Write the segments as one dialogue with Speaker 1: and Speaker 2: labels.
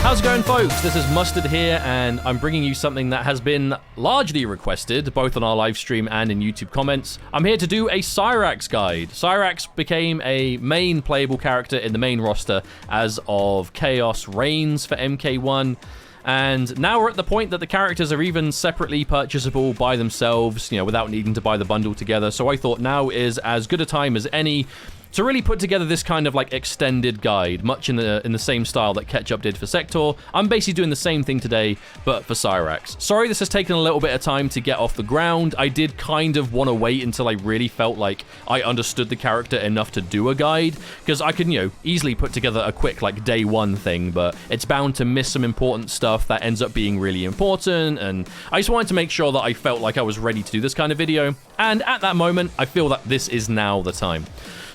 Speaker 1: How's it going, folks? This is Mustard here, and I'm bringing you something that has been largely requested, both on our live stream and in YouTube comments. I'm here to do a Cyrax guide. Cyrax became a main playable character in the main roster as of Chaos Reigns for MK1. And now we're at the point that the characters are even separately purchasable by themselves, you know, without needing to buy the bundle together. So I thought now is as good a time as any to really put together this kind of like extended guide, much in the same style that Ketchup did for Sector. I'm basically doing the same thing today, but for Cyrax. Sorry this has taken a little bit of time to get off the ground. I did kind of want to wait until I really felt like I understood the character enough to do a guide, because I can, you know, easily put together a quick like day one thing, but it's bound to miss some important stuff that ends up being really important, and I just wanted to make sure that I felt like I was ready to do this kind of video, and at that moment, I feel that this is now the time.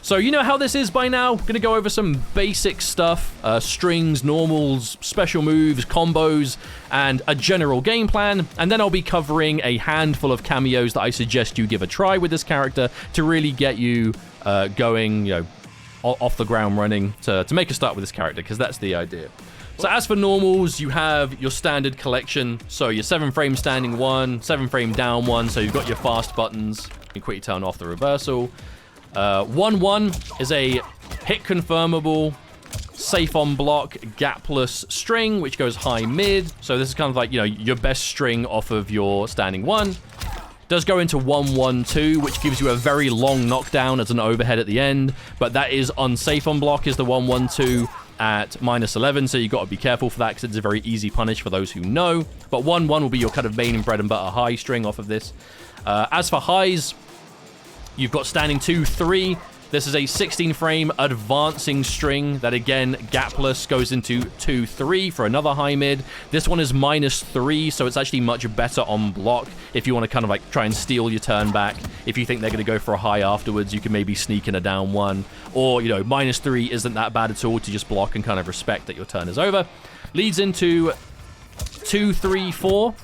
Speaker 1: So you know how this is by now. Gonna go over some basic stuff, strings, normals, special moves, combos, and a general game plan, and then I'll be covering a handful of cameos that I suggest you give a try with this character to really get you going, you know, off the ground running to make a start with this character, because that's the idea. So as for normals, you have your standard collection. So your 7-frame standing 1, 7-frame down 1, so you've got your fast buttons. You quickly turn off the reversal. 1-1 is a hit confirmable, safe on block, gapless string, which goes high mid. So this is kind of like, you know, your best string off of your standing 1. Does go into 1-1-2, which gives you a very long knockdown as an overhead at the end, but that is unsafe on block, is the 1-1-2 at -11, so you got to be careful for that because it's a very easy punish for those who know. But 1-1 will be your kind of main and bread and butter high string off of this. As for highs, you've got standing 2-3. This is a 16-frame advancing string that, again, gapless, goes into 2-3 for another high mid. This one is -3, so it's actually much better on block if you want to kind of like try and steal your turn back. If you think they're going to go for a high afterwards, you can maybe sneak in a down 1. Or, you know, -3 isn't that bad at all to just block and kind of respect that your turn is over. Leads into 2-3-4,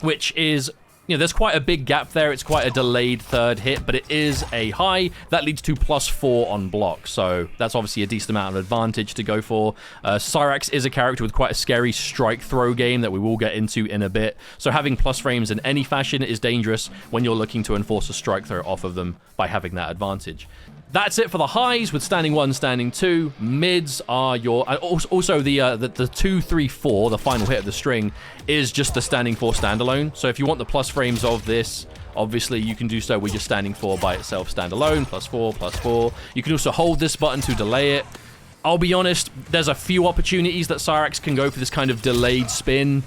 Speaker 1: which is, you know, there's quite a big gap there. It's quite a delayed third hit, but it is a high. That leads to +4 on block, so that's obviously a decent amount of advantage to go for. Cyrax is a character with quite a scary strike throw game that we will get into in a bit, so having plus frames in any fashion is dangerous when you're looking to enforce a strike throw off of them by having that advantage. That's it for the highs with standing 1, standing 2. Mids are your... Also, the 2-3-4, the final hit of the string, is just the standing 4 standalone. So if you want the plus frames of this, obviously you can do so with your standing 4 by itself standalone, +4, +4. You can also hold this button to delay it. I'll be honest, there's a few opportunities that Cyrax can go for this kind of delayed spin.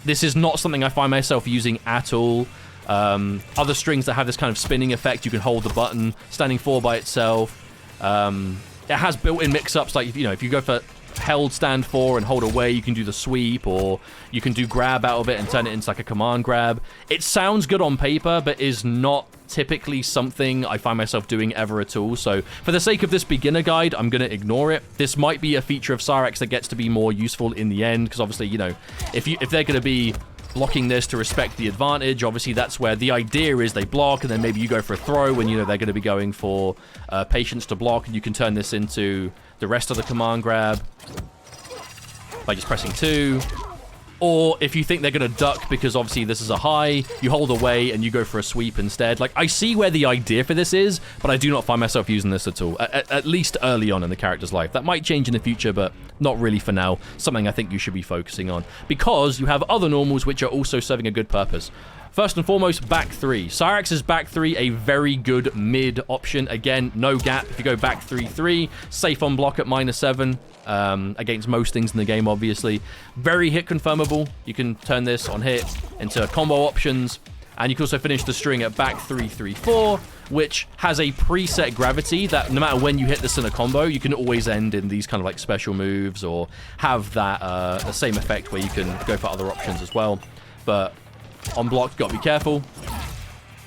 Speaker 1: This is not something I find myself using at all. Other strings that have this kind of spinning effect, you can hold the button, standing 4 by itself. It has built-in mix-ups, like, you know, if you go for held stand 4 and hold away, you can do the sweep, or you can do grab out of it and turn it into like a command grab. It sounds good on paper, but is not typically something I find myself doing ever at all. So for the sake of this beginner guide, I'm going to ignore it. This might be a feature of Cyrax that gets to be more useful in the end, because obviously, you know, if they're going to be blocking this to respect the advantage, obviously that's where the idea is they block, and then maybe you go for a throw when you know they're going to be going for patience to block, and you can turn this into the rest of the command grab by just pressing 2. Or if you think they're going to duck because obviously this is a high, you hold away and you go for a sweep instead. Like, I see where the idea for this is, but I do not find myself using this at all, at least early on in the character's life. That might change in the future, but not really for now. Something I think you should be focusing on, because you have other normals which are also serving a good purpose. First and foremost, back 3. Cyrax's back 3, a very good mid option. Again, no gap. If you go back 3-3, safe on block at -7. Against most things in the game, obviously. Very hit confirmable. You can turn this on hit into combo options, and you can also finish the string at back 3-3-4, which has a preset gravity that no matter when you hit this in a combo, you can always end in these kind of like special moves, or have that the same effect where you can go for other options as well. But on block, got to be careful,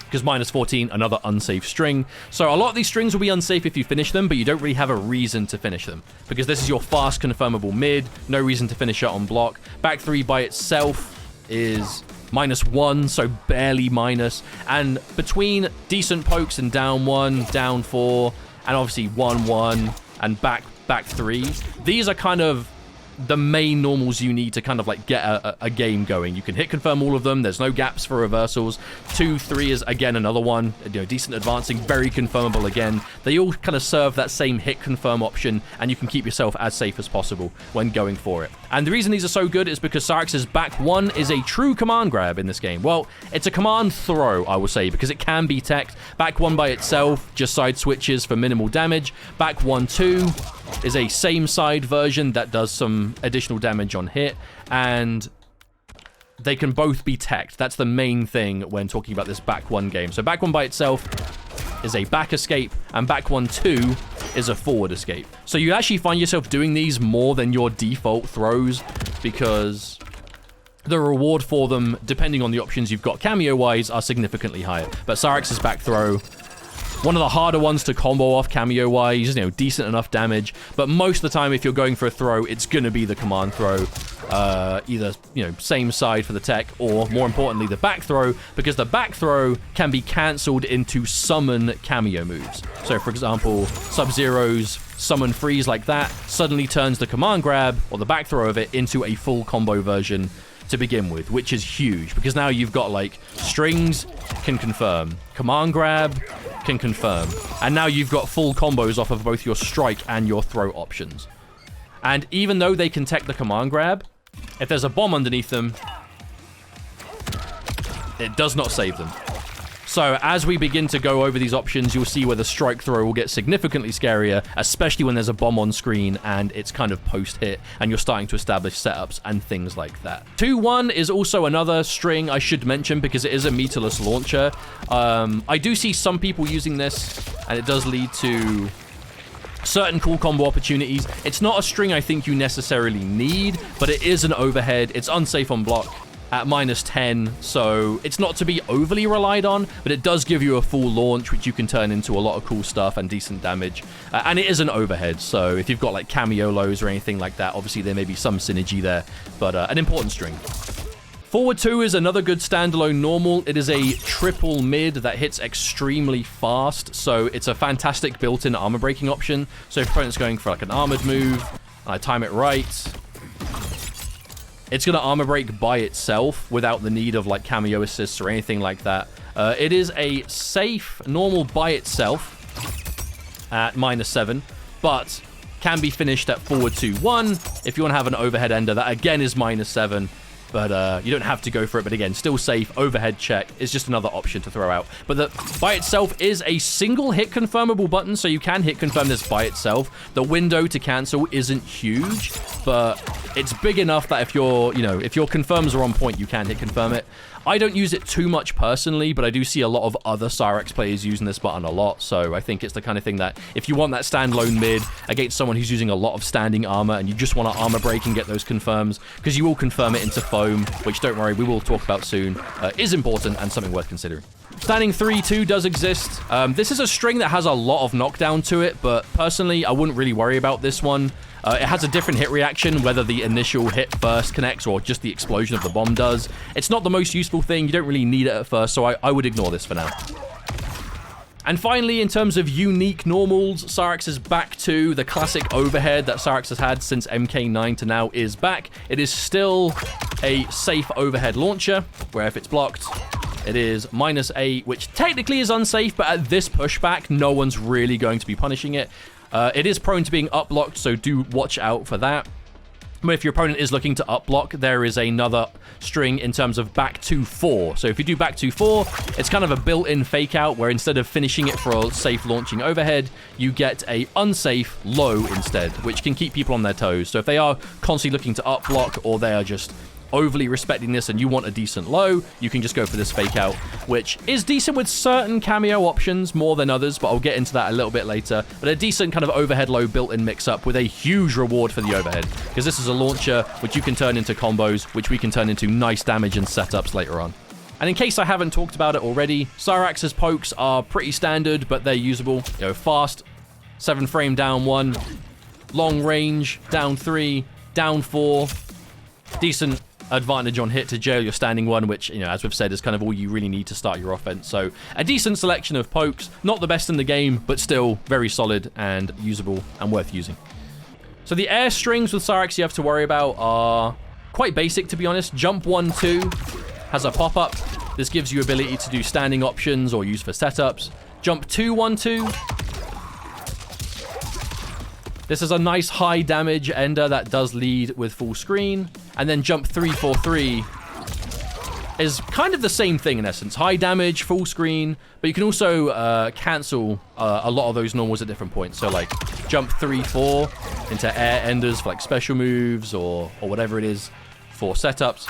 Speaker 1: because -14, another unsafe string. So a lot of these strings will be unsafe if you finish them, but you don't really have a reason to finish them, because this is your fast confirmable mid. No reason to finish it on block. Back 3 by itself is -1, so barely minus. And between decent pokes and down 1, down 4, and obviously 1-1 and back 3, these are kind of the main normals you need to kind of like get a game going. You can hit confirm all of them. There's no gaps for reversals. 2, 3 is again another one. You know, decent advancing, very confirmable again. They all kind of serve that same hit confirm option, and you can keep yourself as safe as possible when going for it. And the reason these are so good is because Cyrax's back 1 is a true command grab in this game. Well, it's a command throw, I will say, because it can be teched. Back 1 by itself, just side switches for minimal damage. Back 1-2 is a same side version that does some additional damage on hit, and they can both be teched. That's the main thing when talking about this back 1 game. So back 1 by itself is a back escape, and back 1-2 is a forward escape. So you actually find yourself doing these more than your default throws, because the reward for them, depending on the options you've got cameo-wise, are significantly higher. But Cyrax's back throw, one of the harder ones to combo off cameo-wise, you know, decent enough damage. But most of the time, if you're going for a throw, it's going to be the command throw. Either, you know, same side for the tech, or more importantly, the back throw, because the back throw can be cancelled into summon cameo moves. So, for example, Sub-Zero's summon freeze like that suddenly turns the command grab, or the back throw of it, into a full combo version to begin with, which is huge, because now you've got, like, strings can confirm, command grab can confirm, and now you've got full combos off of both your strike and your throw options. And even though they can tech the command grab, if there's a bomb underneath them, it does not save them. So as we begin to go over these options, you'll see where the strike throw will get significantly scarier, especially when there's a bomb on screen and it's kind of post-hit and you're starting to establish setups and things like that. 2-1 is also another string I should mention because it is a meterless launcher. I do see some people using this, and it does lead to certain cool combo opportunities. It's not a string I think you necessarily need, but it is an overhead. It's unsafe on block at -10, so it's not to be overly relied on, but it does give you a full launch, which you can turn into a lot of cool stuff and decent damage. And it is an overhead, so if you've got like cameo lows or anything like that, obviously there may be some synergy there, but an important string. Forward 2 is another good standalone normal. It is a triple mid that hits extremely fast, so it's a fantastic built-in armor breaking option. So if your opponent's going for like an armored move, and I time it right, it's going to armor break by itself without the need of like cameo assists or anything like that. It is a safe normal by itself at -7, but can be finished at forward 2-1 if you want to have an overhead ender. That again is -7. But you don't have to go for it. But again, still safe. Overhead check is just another option to throw out. But the by itself is a single hit confirmable button, so you can hit confirm this by itself. The window to cancel isn't huge, but it's big enough that if your confirms are on point, you can hit confirm it. I don't use it too much personally, but I do see a lot of other Cyrax players using this button a lot, so I think it's the kind of thing that if you want that standalone mid against someone who's using a lot of standing armor and you just want to armor break and get those confirms, because you will confirm it into foam, which don't worry, we will talk about soon, is important and something worth considering. Standing 3-2 does exist. This is a string that has a lot of knockdown to it, but personally, I wouldn't really worry about this one. It has a different hit reaction, whether the initial hit first connects or just the explosion of the bomb does. It's not the most useful thing. You don't really need it at first, so I would ignore this for now. And finally, in terms of unique normals, Cyrax is back to the classic overhead that Cyrax has had since MK9 to now is back. It is still a safe overhead launcher, where if it's blocked, it is -8, which technically is unsafe, but at this pushback, no one's really going to be punishing it. It is prone to being up-blocked, so do watch out for that. But if your opponent is looking to up-block, there is another string in terms of back 2-4. So if you do back 2-4, it's kind of a built-in fake-out, where instead of finishing it for a safe launching overhead, you get a unsafe low instead, which can keep people on their toes. So if they are constantly looking to up-block, or they are just overly respecting this and you want a decent low, you can just go for this fake out, which is decent with certain cameo options more than others, but I'll get into that a little bit later. But a decent kind of overhead low built-in mix-up with a huge reward for the overhead, because this is a launcher which you can turn into combos, which we can turn into nice damage and setups later on. And in case I haven't talked about it already, Cyrax's pokes are pretty standard, but they're usable. You know, fast, 7 frame down 1, long range, down 3, down 4, decent advantage on hit to jail your standing 1, which, you know, as we've said, is kind of all you really need to start your offense. So a decent selection of pokes, not the best in the game, but still very solid and usable and worth using. So the air strings with Cyrax you have to worry about are quite basic, to be honest. Jump 1, 2 has a pop-up. This gives you ability to do standing options or use for setups. Jump 2, 1, 2. This is a nice high damage ender that does lead with full screen. And then jump 3, 4, 3 is kind of the same thing in essence. High damage, full screen, but you can also cancel a lot of those normals at different points. So like jump 3, 4 into air enders for like special moves or whatever it is for setups.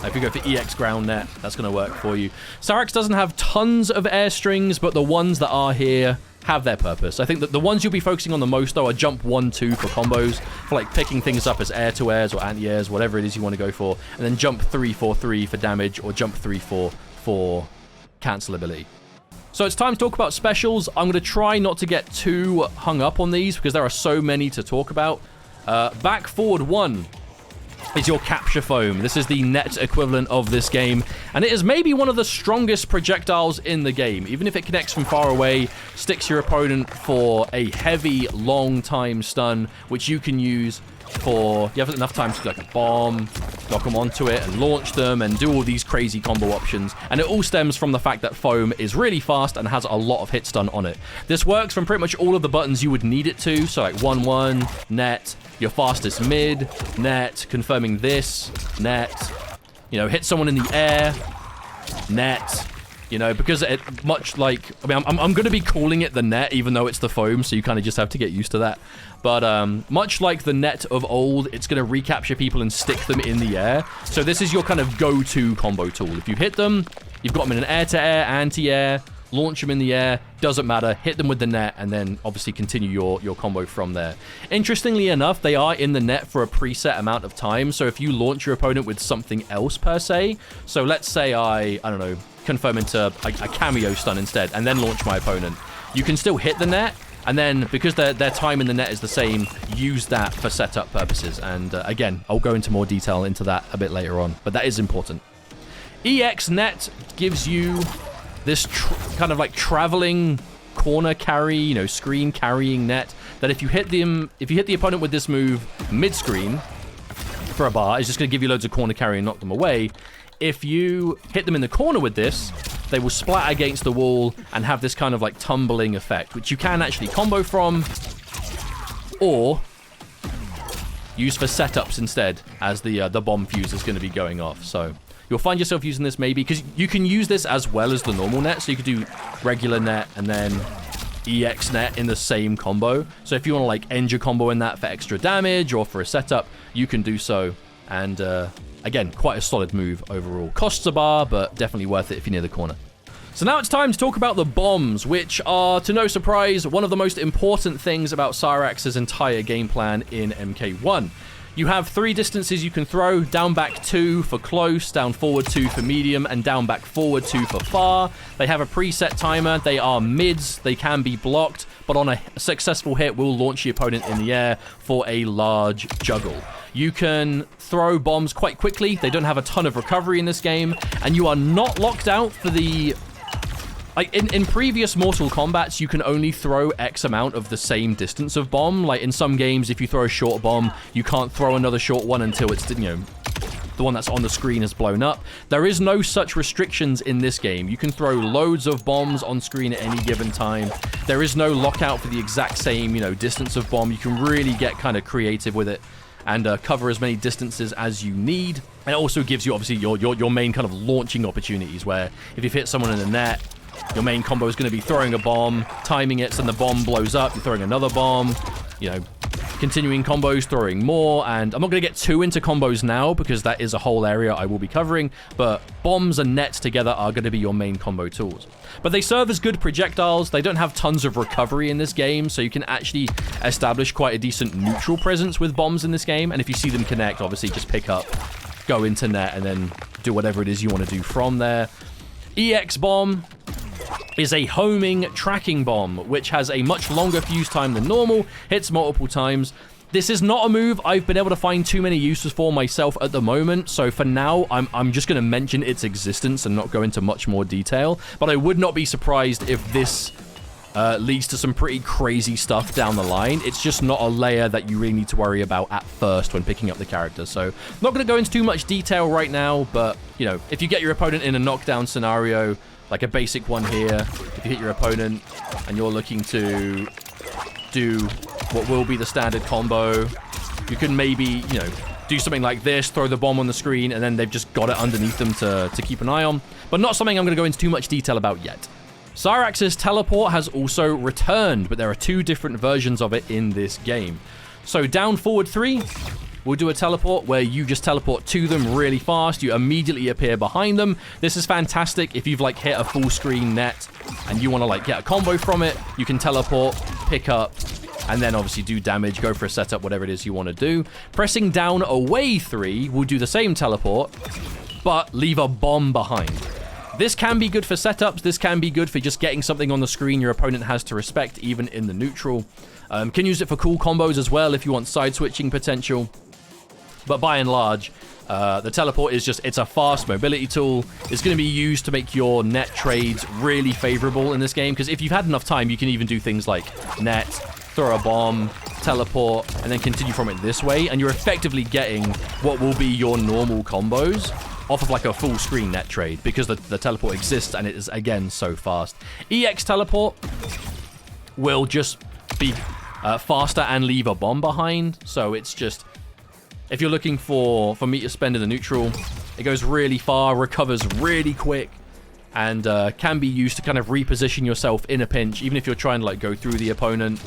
Speaker 1: If you go for EX ground net, that's going to work for you. Cyrax doesn't have tons of air strings, but the ones that are here have their purpose. I think that the ones you'll be focusing on the most, though, are jump 1, 2 for combos, for like picking things up as air-to-airs or anti-airs, whatever it is you want to go for, and then jump 3, 4, 3 for damage, or jump 3, 4 for cancel ability. So it's time to talk about specials. I'm going to try not to get too hung up on these, because there are so many to talk about. Back forward 1 is your capture foam. This is the net equivalent of this game, and it is maybe one of the strongest projectiles in the game. Even if it connects from far away, sticks your opponent for a heavy, long time stun, which you can use for, you have enough time to do like a bomb, knock them onto it and launch them and do all these crazy combo options. And it all stems from the fact that foam is really fast and has a lot of hit stun on it. This works from pretty much all of the buttons you would need it to. So like 1-1, net, your fastest mid, net, confirming this, net, you know, hit someone in the air, net. You know, because it much like, I mean, I'm going to be calling it the net, even though it's the foam, so you kind of just have to get used to that. But much like the net of old, it's going to recapture people and stick them in the air. So this is your kind of go-to combo tool. If you hit them, you've got them in an air-to-air, anti-air, launch them in the air, doesn't matter, hit them with the net, and then obviously continue your combo from there. Interestingly enough, they are in the net for a preset amount of time, so if you launch your opponent with something else per se, so let's say I don't know, confirm into a cameo stun instead, and then launch my opponent, you can still hit the net, and then because their time in the net is the same, use that for setup purposes. And again, I'll go into more detail into that a bit later on, but that is important. EX net gives you this kind of like traveling corner carry, you know, screen carrying net that if you hit the opponent with this move mid-screen for a bar, it's just going to give you loads of corner carry and knock them away. If you hit them in the corner with this, they will splat against the wall and have this kind of like tumbling effect, which you can actually combo from or use for setups instead, as the bomb fuse is going to be going off. So you'll find yourself using this maybe, because you can use this as well as the normal net. So you could do regular net and then EX net in the same combo. So if you want to like end your combo in that for extra damage or for a setup, you can do so. And again, quite a solid move overall. Costs a bar, but definitely worth it if you're near the corner. So now it's time to talk about the bombs, which are, to no surprise, one of the most important things about Cyrax's entire game plan in MK1. You have 3 distances you can throw: down back 2 for close, down forward 2 for medium, and down back forward 2 for far. They have a preset timer. They are mids. They can be blocked, but on a successful hit will launch the opponent in the air for a large juggle. You can throw bombs quite quickly. They don't have a ton of recovery in this game, and you are not locked out for the... Like, in previous Mortal Kombats, you can only throw X amount of the same distance of bomb. Like, in some games, if you throw a short bomb, you can't throw another short one until it's, you know, the one that's on the screen is blown up. There is no such restrictions in this game. You can throw loads of bombs on screen at any given time. There is no lockout for the exact same, you know, distance of bomb. You can really get kind of creative with it and cover as many distances as you need. And it also gives you, obviously, your main kind of launching opportunities, where if you've hit someone in the net, your main combo is going to be throwing a bomb, timing it so the bomb blows up, you're throwing another bomb, you know, continuing combos, throwing more. And I'm not going to get too into combos now, because that is a whole area I will be covering, but bombs and nets together are going to be your main combo tools. But they serve as good projectiles. They don't have tons of recovery in this game, so you can actually establish quite a decent neutral presence with bombs in this game. And if you see them connect, obviously just pick up, go into net, and then do whatever it is you want to do from there. EX bomb is a homing tracking bomb, which has a much longer fuse time than normal, hits multiple times. This is not a move I've been able to find too many uses for myself at the moment, so for now, I'm just going to mention its existence and not go into much more detail, but I would not be surprised if this leads to some pretty crazy stuff down the line. It's just not a layer that you really need to worry about at first when picking up the character. So not going to go into too much detail right now, but, you know, if you get your opponent in a knockdown scenario, like a basic one here, if you hit your opponent and you're looking to do what will be the standard combo, you can maybe, you know, do something like this, throw the bomb on the screen, and then they've just got it underneath them to keep an eye on. But not something I'm going to go into too much detail about yet. Cyrax's teleport has also returned, but there are 2 different versions of it in this game. So down forward 3, we'll do a teleport where you just teleport to them really fast. You immediately appear behind them. This is fantastic if you've like hit a full screen net and you want to like get a combo from it. You can teleport, pick up, and then obviously do damage, go for a setup, whatever it is you want to do. Pressing down away 3 will do the same teleport, but leave a bomb behind. This can be good for setups. This can be good for just getting something on the screen your opponent has to respect, even in the neutral. Can use it for cool combos as well if you want side switching potential. But by and large, the teleport is just, it's a fast mobility tool. It's going to be used to make your net trades really favorable in this game, because if you've had enough time, you can even do things like net, throw a bomb, teleport, and then continue from it this way, and you're effectively getting what will be your normal combos off of like a full screen net trade, because the teleport exists and it is, again, so fast. EX teleport will just be faster and leave a bomb behind, so it's just, if you're looking for meter spend in the neutral, it goes really far, recovers really quick, and can be used to kind of reposition yourself in a pinch, even if you're trying to like go through the opponent,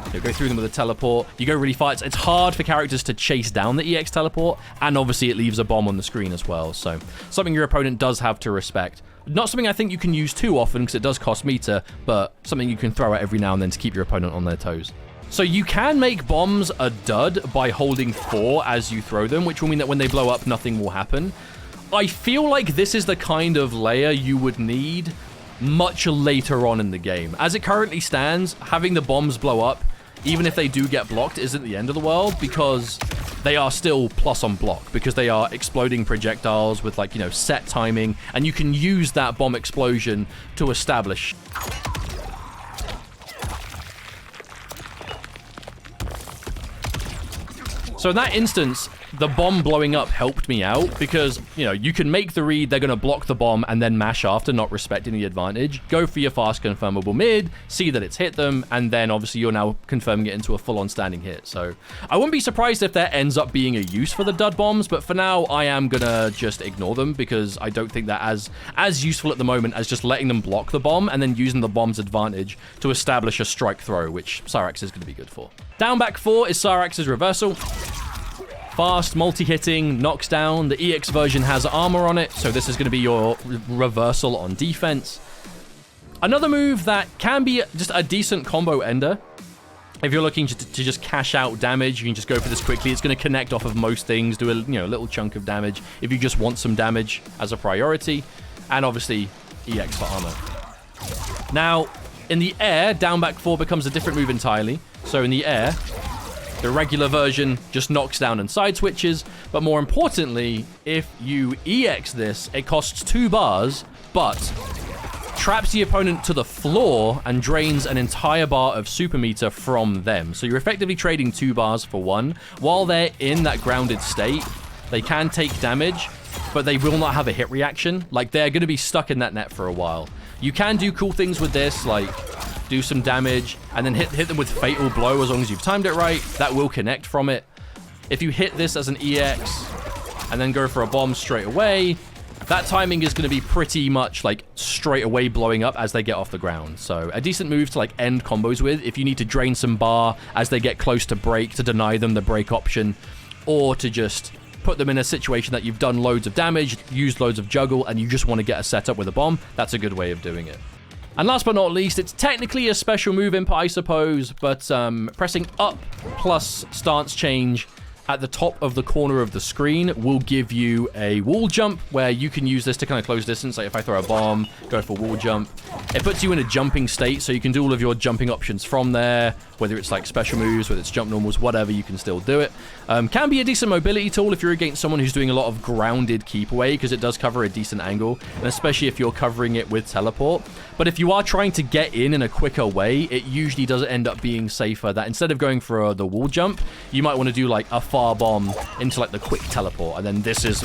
Speaker 1: you know, go through them with a teleport. You go really far. It's hard for characters to chase down the EX teleport, and obviously it leaves a bomb on the screen as well, so something your opponent does have to respect. Not something I think you can use too often because it does cost meter, but something you can throw out every now and then to keep your opponent on their toes. So you can make bombs a dud by holding 4 as you throw them, which will mean that when they blow up, nothing will happen. I feel like this is the kind of layer you would need much later on in the game. As it currently stands, having the bombs blow up, even if they do get blocked, isn't the end of the world, because they are still plus on block, because they are exploding projectiles with, like, you know, set timing, and you can use that bomb explosion to establish. So in that instance, the bomb blowing up helped me out because, you know, you can make the read, they're going to block the bomb and then mash after, not respecting the advantage. Go for your fast confirmable mid, see that it's hit them, and then obviously you're now confirming it into a full-on standing hit. So I wouldn't be surprised if there ends up being a use for the dud bombs, but for now I am going to just ignore them because I don't think they're as useful at the moment as just letting them block the bomb and then using the bomb's advantage to establish a strike throw, which Cyrax is going to be good for. Down back 4 is Cyrax's reversal. Fast, multi-hitting, knocks down. The EX version has armor on it, so this is going to be your reversal on defense. Another move that can be just a decent combo ender. If you're looking to just cash out damage, you can just go for this quickly. It's going to connect off of most things, do a little chunk of damage if you just want some damage as a priority. And obviously, EX for armor. Now, in the air, down back 4 becomes a different move entirely. So in the air, the regular version just knocks down and side switches, but more importantly, if you EX this, it costs 2 bars, but traps the opponent to the floor and drains an entire bar of super meter from them. So you're effectively trading 2 bars for 1. While they're in that grounded state, they can take damage, but they will not have a hit reaction. Like, they're going to be stuck in that net for a while. You can do cool things with this, like do some damage, and then hit them with Fatal Blow as long as you've timed it right. That will connect from it. If you hit this as an EX, and then go for a bomb straight away, that timing is going to be pretty much, like, straight away blowing up as they get off the ground. So, a decent move to, like, end combos with if you need to drain some bar as they get close to break, to deny them the break option, or to just put them in a situation that you've done loads of damage, used loads of juggle, and you just want to get a setup with a bomb. That's a good way of doing it. And last but not least, it's technically a special move input, I suppose, but pressing up plus stance change at the top of the corner of the screen will give you a wall jump where you can use this to kind of close distance. Like if I throw a bomb, go for wall jump. It puts you in a jumping state, so you can do all of your jumping options from there, whether it's like special moves, whether it's jump normals, whatever, you can still do it. Can be a decent mobility tool if you're against someone who's doing a lot of grounded keep away, because it does cover a decent angle, and especially if you're covering it with teleport. But if you are trying to get in a quicker way, it usually does end up being safer that instead of going for the wall jump, you might want to do like a far bomb into like the quick teleport. And then this is,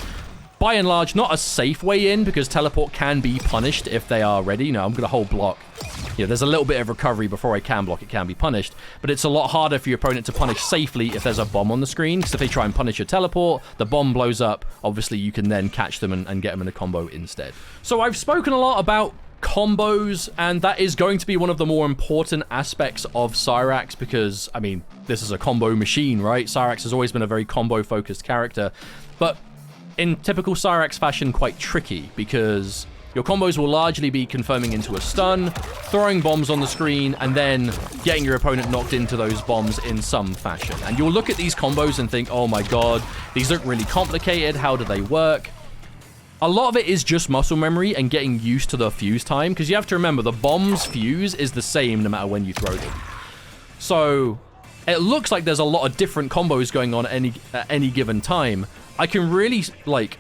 Speaker 1: by and large, not a safe way in, because teleport can be punished if they are ready. You know, I'm going to hold block. You know, there's a little bit of recovery before I can block. It can be punished, but it's a lot harder for your opponent to punish safely if there's a bomb on the screen, because if they try and punish your teleport, the bomb blows up. Obviously, you can then catch them and get them in a combo instead. So I've spoken a lot about combos, and that is going to be one of the more important aspects of Cyrax, because, I mean, this is a combo machine, right? Cyrax has always been a very combo-focused character, but in typical Cyrax fashion, quite tricky, because your combos will largely be confirming into a stun, throwing bombs on the screen, and then getting your opponent knocked into those bombs in some fashion. And you'll look at these combos and think, oh my god, these look really complicated, how do they work? A lot of it is just muscle memory and getting used to the fuse time, because you have to remember the bomb's fuse is the same no matter when you throw them. So it looks like there's a lot of different combos going on at any given time. I can really like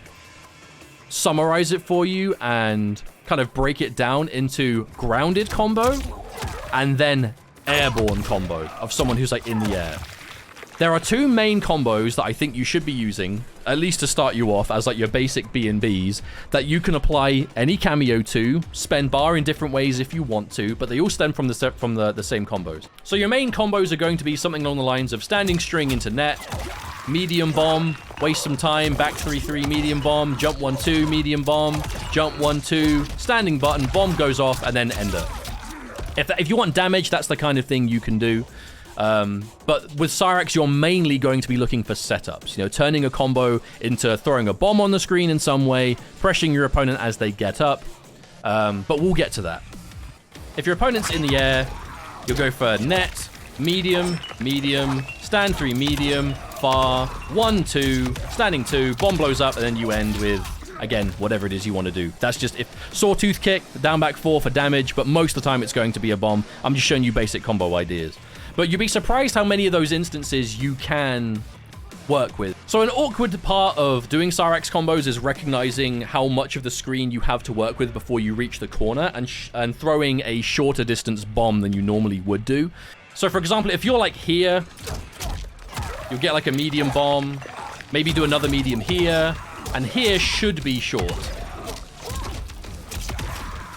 Speaker 1: summarize it for you and kind of break it down into grounded combo and then airborne combo of someone who's like in the air. There are two main combos that I think you should be using, at least to start you off, as like your basic B&Bs, that you can apply any cameo to, spend bar in different ways if you want to, but they all stem from the same combos. So your main combos are going to be something along the lines of standing string into net, medium bomb, waste some time, back 3-3, medium bomb, jump 1-2, medium bomb, jump 1-2, standing button, bomb goes off, and then ender. If you want damage, that's the kind of thing you can do. But with Cyrax, you're mainly going to be looking for setups, you know, turning a combo into throwing a bomb on the screen in some way, pressuring your opponent as they get up. But we'll get to that. If your opponent's in the air, you'll go for net, medium, medium, stand 3, medium, far, 1-2, standing 2, bomb blows up, and then you end with, again, whatever it is you want to do. That's just if sawtooth kick, down back 4 for damage, but most of the time it's going to be a bomb. I'm just showing you basic combo ideas. But you'd be surprised how many of those instances you can work with. So an awkward part of doing Cyrax combos is recognizing how much of the screen you have to work with before you reach the corner, and throwing a shorter distance bomb than you normally would do. So for example, if you're like here, you'll get like a medium bomb, maybe do another medium here, and here should be short.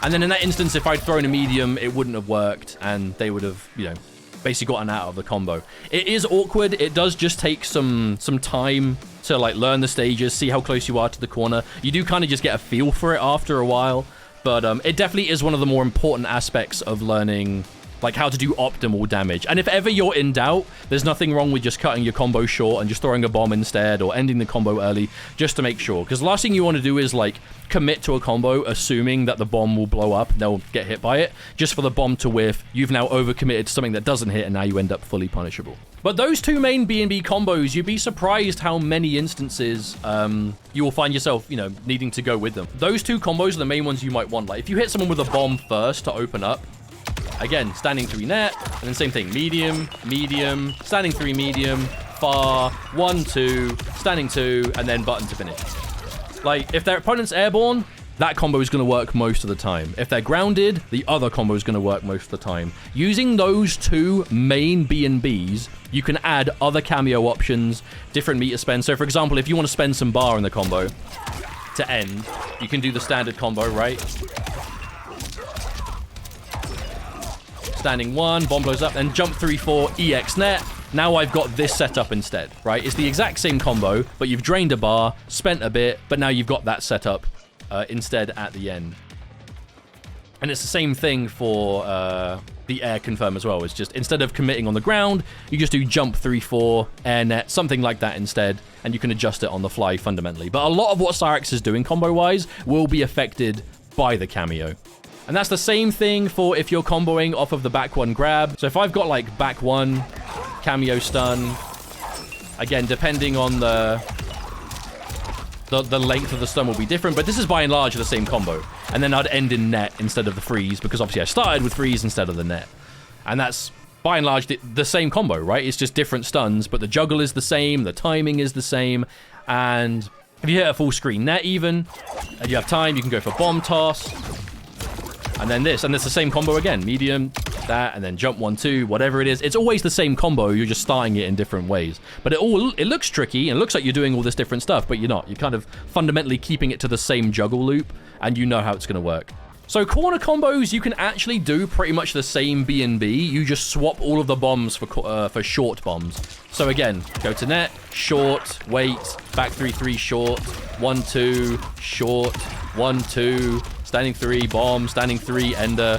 Speaker 1: And then in that instance, if I'd thrown a medium, it wouldn't have worked, and they would have, you know, basically gotten out of the combo. It is awkward. It does just take some time to like learn the stages, see how close you are to the corner. You do kind of just get a feel for it after a while, but it definitely is one of the more important aspects of learning like how to do optimal damage. And if ever you're in doubt, there's nothing wrong with just cutting your combo short and just throwing a bomb instead, or ending the combo early, just to make sure. Because the last thing you want to do is like commit to a combo assuming that the bomb will blow up, they'll get hit by it, just for the bomb to whiff. You've now overcommitted to something that doesn't hit, and now you end up fully punishable. But those two main B&B combos, you'd be surprised how many instances you will find yourself, you know, needing to go with them. Those two combos are the main ones you might want. Like if you hit someone with a bomb first to open up, again, standing 3 net, and then same thing, medium, medium, standing 3 medium, far, 1-2, standing 2, and then button to finish. Like, if their opponent's airborne, that combo is going to work most of the time. If they're grounded, the other combo is going to work most of the time. Using those two main B&Bs, you can add other cameo options, different meter spend. So, for example, if you want to spend some bar in the combo to end, you can do the standard combo, right? Standing 1, bomb blows up, then jump 3-4, EX net. Now I've got this setup instead, right? It's the exact same combo, but you've drained a bar, spent a bit, but now you've got that setup instead at the end. And it's the same thing for the air confirm as well. It's just, instead of committing on the ground, you just do jump 3-4, air net, something like that instead, and you can adjust it on the fly fundamentally. But a lot of what Cyrax is doing combo-wise will be affected by the cameo. And that's the same thing for if you're comboing off of the back 1 grab. So if I've got like back 1, cameo stun, Again, depending on the length of the stun will be different, but this is by and large the same combo. And then I'd end in net instead of the freeze, because obviously I started with freeze instead of the net. And that's by and large the same combo, right? It's just different stuns, but the juggle is the same, the timing is the same, and if you hit a full screen net even, and you have time, you can go for bomb toss, and then this, and it's the same combo again. Medium, that, and then jump 1-2, whatever it is. It's always the same combo, you're just starting it in different ways. But it looks tricky, and it looks like you're doing all this different stuff, but you're not. You're kind of fundamentally keeping it to the same juggle loop, and you know how it's going to work. So corner combos, you can actually do pretty much the same B&B. You just swap all of the bombs for short bombs. So again, go to net, short, wait, back 3-3, short, 1-2, short, 1-2, standing 3, bomb, standing 3, ender.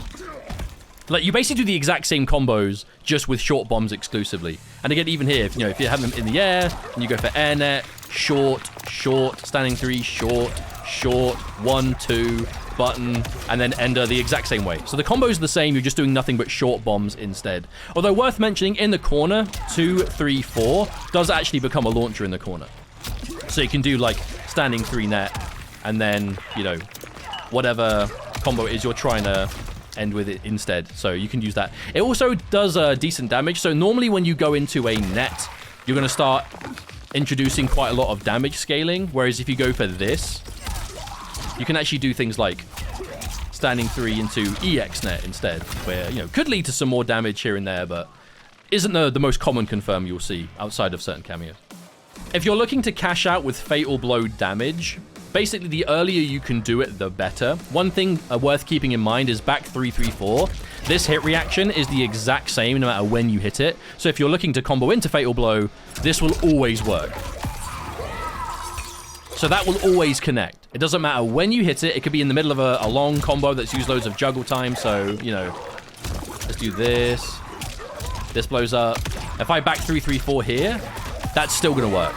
Speaker 1: Like, you basically do the exact same combos, just with short bombs exclusively. And again, even here, if you have them in the air, and you go for air net, short, short, standing 3, short, short, 1-2, button, and then ender the exact same way. So the combos are the same, you're just doing nothing but short bombs instead. Although worth mentioning, in the corner, 2, 3, 4 does actually become a launcher in the corner. So you can do like standing 3 net, and then, whatever combo it is you're trying to end with it instead. So you can use that. It also does decent damage. So normally when you go into a net, you're going to start introducing quite a lot of damage scaling. Whereas if you go for this, you can actually do things like standing 3 into EX net instead, where, could lead to some more damage here and there, but isn't the most common confirm you'll see outside of certain cameos. If you're looking to cash out with Fatal Blow damage, basically the earlier you can do it, the better. One thing worth keeping in mind is back 3-3-4. This hit reaction is the exact same no matter when you hit it. So if you're looking to combo into Fatal Blow, this will always work. So that will always connect. It doesn't matter when you hit it. It could be in the middle of a long combo that's used loads of juggle time. So, let's do this. This blows up. If I back 3-3-4 here, that's still going to work.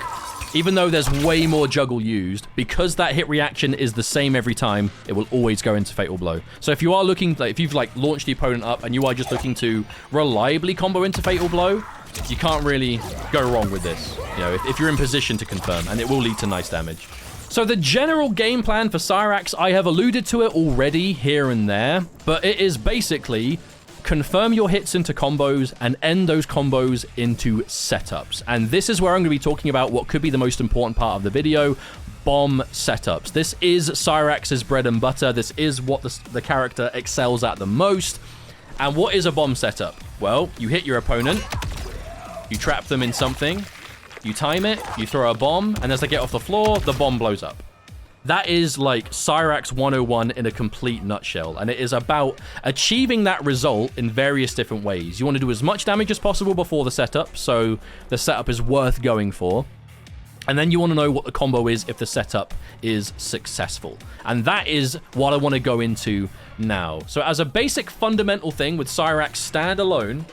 Speaker 1: Even though there's way more juggle used, because that hit reaction is the same every time, it will always go into Fatal Blow. So if you are looking, if you've launched the opponent up and you are just looking to reliably combo into Fatal Blow, you can't really go wrong with this, if you're in position to confirm, and it will lead to nice damage. So the general game plan for Cyrax, I have alluded to it already here and there, but it is basically confirm your hits into combos and end those combos into setups. And this is where I'm going to be talking about what could be the most important part of the video, bomb setups. This is Cyrax's bread and butter. This is what the character excels at the most. And what is a bomb setup? Well, you hit your opponent, you trap them in something, you time it, you throw a bomb, and as they get off the floor, the bomb blows up. That is like Cyrax 101 in a complete nutshell, and it is about achieving that result in various different ways. You want to do as much damage as possible before the setup, so the setup is worth going for. And then you want to know what the combo is if the setup is successful. And that is what I want to go into now. So as a basic fundamental thing with Cyrax standalone,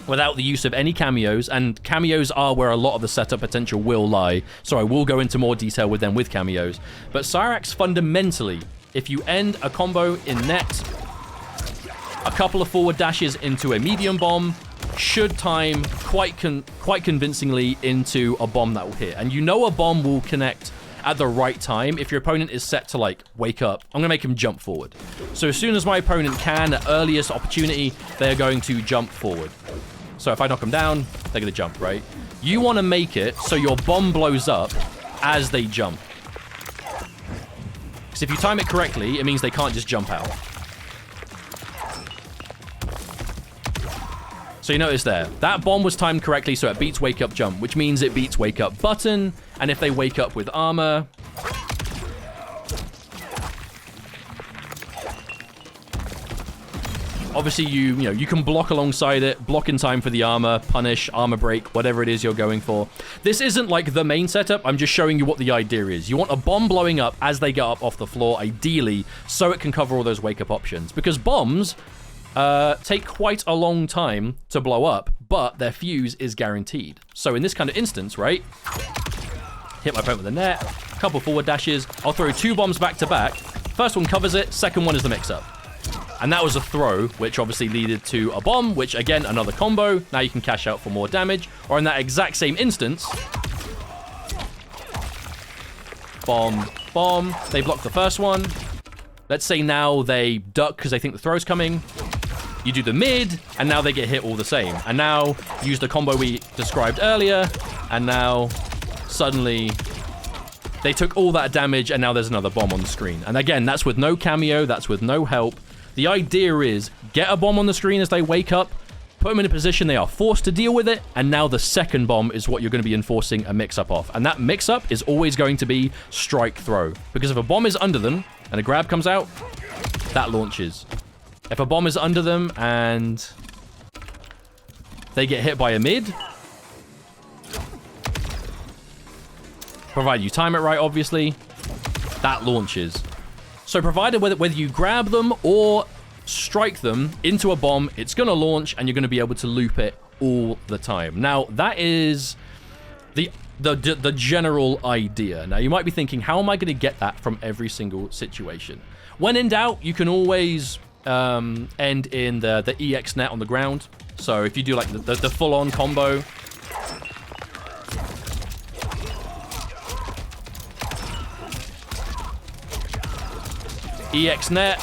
Speaker 1: without the use of any cameos, and cameos are where a lot of the setup potential will lie, so I will go into more detail with them with cameos. But Cyrax fundamentally, if you end a combo in net, a couple of forward dashes into a medium bomb, should time quite convincingly into a bomb that will hit. And a bomb will connect at the right time if your opponent is set to wake up. I'm gonna make him jump forward. So as soon as my opponent can, at earliest opportunity, they're going to jump forward. So if I knock them down, they're going to jump, right? You want to make it so your bomb blows up as they jump. Because if you time it correctly, it means they can't just jump out. So you notice there, that bomb was timed correctly, so it beats wake up jump, which means it beats wake up button. And if they wake up with armor, obviously, you can block alongside it, block in time for the armor, punish, armor break, whatever it is you're going for. This isn't like the main setup. I'm just showing you what the idea is. You want a bomb blowing up as they get up off the floor, ideally, so it can cover all those wake-up options. Because bombs take quite a long time to blow up, but their fuse is guaranteed. So in this kind of instance, right, hit my opponent with a net, couple forward dashes, I'll throw 2 bombs back to back. First one covers it, second one is the mix-up. And that was a throw, which obviously led to a bomb, which again, another combo. Now you can cash out for more damage. Or in that exact same instance, bomb, bomb. They block the first one. Let's say now they duck because they think the throw's coming. You do the mid, and now they get hit all the same. And now use the combo we described earlier, and now suddenly they took all that damage, and now there's another bomb on the screen. And again, that's with no cameo, that's with no help. The idea is get a bomb on the screen as they wake up, put them in a position they are forced to deal with it, and now the second bomb is what you're going to be enforcing a mix-up off. And that mix-up is always going to be strike throw. Because if a bomb is under them and a grab comes out, that launches. If a bomb is under them and they get hit by a mid, provided you time it right, obviously, that launches. So provided whether you grab them or strike them into a bomb, it's going to launch and you're going to be able to loop it all the time. Now, that is the general idea. Now, you might be thinking, how am I going to get that from every single situation? When in doubt, you can always end in the EX net on the ground. So if you do like the full-on combo, EX net.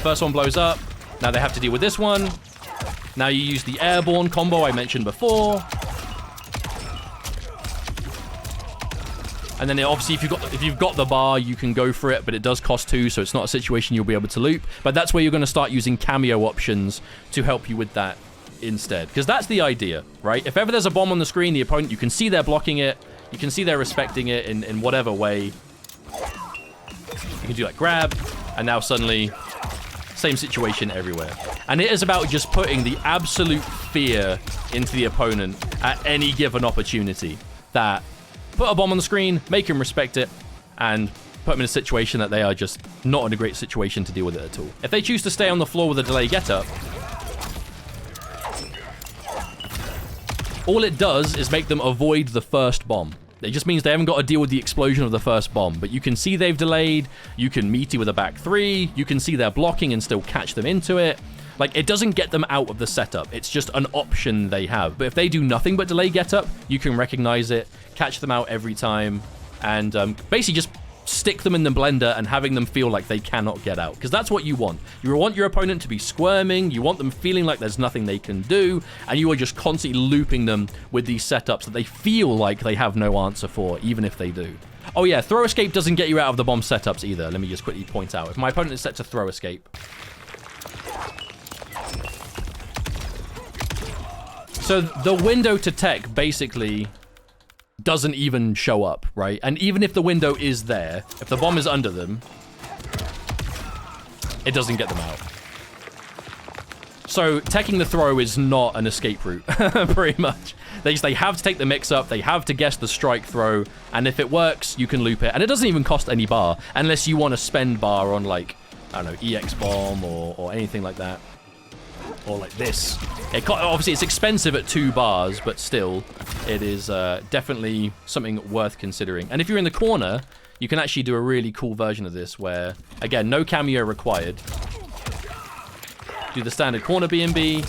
Speaker 1: First one blows up. Now they have to deal with this one. Now you use the airborne combo I mentioned before. And then obviously if you've got the bar, you can go for it, but it does cost 2, so it's not a situation you'll be able to loop. But that's where you're going to start using cameo options to help you with that instead. Because that's the idea, right? If ever there's a bomb on the screen, the opponent, you can see they're blocking it. You can see they're respecting it in whatever way. You can do like grab, and now suddenly, same situation everywhere. And it is about just putting the absolute fear into the opponent at any given opportunity. That put a bomb on the screen, make him respect it, and put them in a situation that they are just not in a great situation to deal with it at all. If they choose to stay on the floor with a delay get-up, all it does is make them avoid the first bomb. It just means they haven't got to deal with the explosion of the first bomb. But you can see they've delayed. You can meaty with a back 3. You can see they're blocking and still catch them into it. Like, it doesn't get them out of the setup. It's just an option they have. But if they do nothing but delay get up, you can recognize it, catch them out every time, and basically just stick them in the blender and having them feel like they cannot get out. Because that's what you want. You want your opponent to be squirming. You want them feeling like there's nothing they can do. And you are just constantly looping them with these setups that they feel like they have no answer for, even if they do. Oh yeah, throw escape doesn't get you out of the bomb setups either. Let me just quickly point out. If my opponent is set to throw escape, so the window to tech basically doesn't even show up, right? And even if the window is there, if the bomb is under them, it doesn't get them out. So teching the throw is not an escape route, pretty much. They have to take the mix-up, they have to guess the strike throw, and if it works, you can loop it. And it doesn't even cost any bar, unless you want to spend bar on, like, I don't know, EX bomb or anything like that. Or like this. Obviously, it's expensive at 2 bars, but still, it is definitely something worth considering. And if you're in the corner, you can actually do a really cool version of this where, again, no cameo required. Do the standard corner B&B.